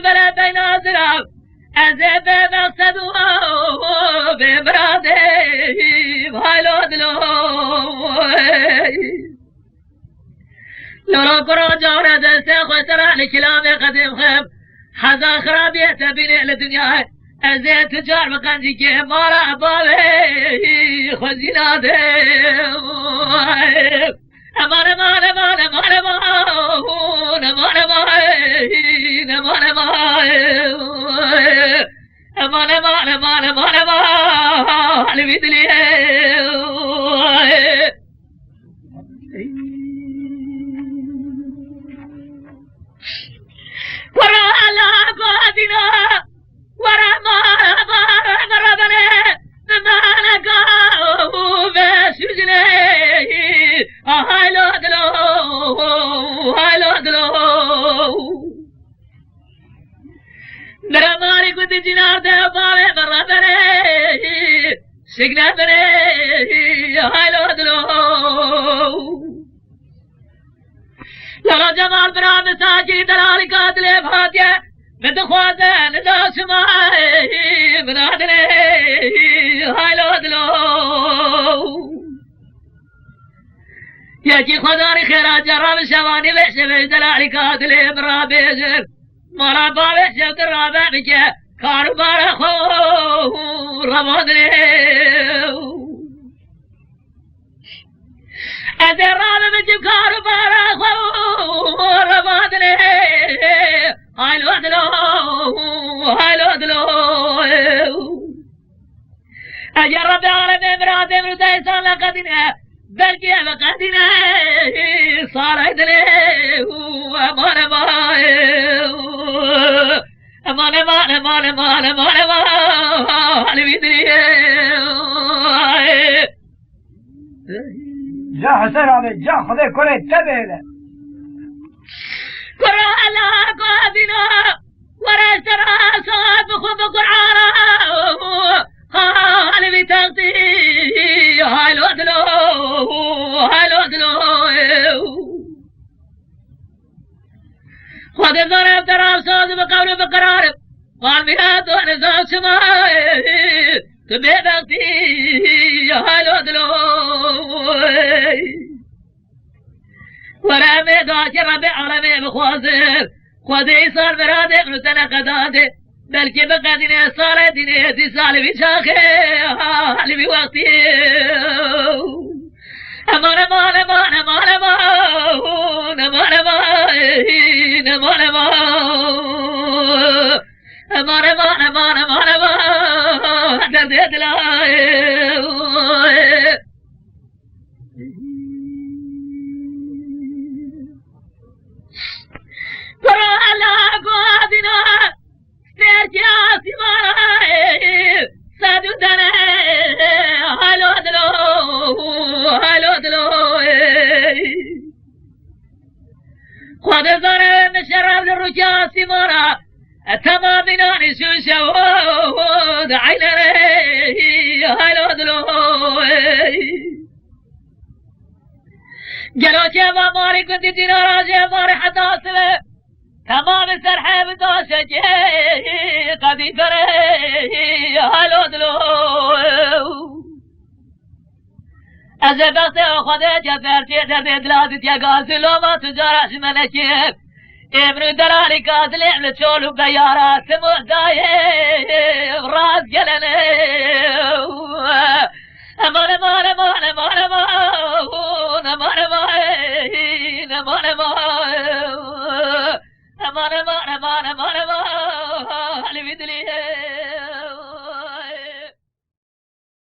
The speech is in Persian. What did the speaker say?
بلا بين أزراب أزب مقصد ببراده بهايلو دلو لورا كرا جورا دسته خسرا لكلام قديم خيب حزا خرابية بين الدنيا أزيد تجار بقنجي كي مارا بابي خزينا دي أمان أمان أمان أمان أمان أمان أمان أمان أمان أمان أمان أمان بدلي ورا لا قادنا ورا ما ربنا ما نقاو بسجني هايلو دلو هايلو دلو مرا ماري قد جنار ده باوي مربنا سجنا بني هايلو دلو لغا جمال برا مساجي دلالي قاتل بهاتيه بدخوازه ندا سماعي بنادني هايلو دلو يجي خداري خيرات جراب شواني بحشب دلالي قاتل برا بيجر مرابا بحشب درابا بجه كارو بارا خو رمضني أدراب بجه كارو بارا خو رمضني هايلو دلو هايلو دلو أجرب العالم مراد مرتاي صار قدنا بلكي قدنا صار دلي أمان ما أمان ما أمان ما أمان ما على بدري جا حسين عبد جا خذي كله تبعه قرأ الله قادنا ورا سرى صاب خذ قرآنا هالي بتغطي هالو دلو هالو دلو خذ الضرب تراب صاد بقول بقرار قال بها دون ذا سماء تبي بغطي هالو دلو ورامي داشي ربي عالمي بخوازر خودي صار برادي ابن سنة قدادي بلكي بقديني صار ديني تسالي بشاخي حالي بوقتي أمان أمان أمان أمان أمان أمان أمان أمان أمان أمان أمان أمان دردي دلاي قرأ الله قادنا ستيرجع سماعي سادو دنا هالو دلو هالو دلو خود زاره مشرب الرجال سمارا تمامنا نشوش ود عيني هالو دلو جلو جوا ماري كنت دينارا جوا ماري حتى سبب تمام سرحة بتوسجي قدي فري هالو دلو أزبقت أخذ جفرتي درد دلادت يا قاسلو ما تجارش ملكيب ابن دلالي قاتل اعمل شولو بيارات مهداي راس جلني أمان أمان أمان أمان أمان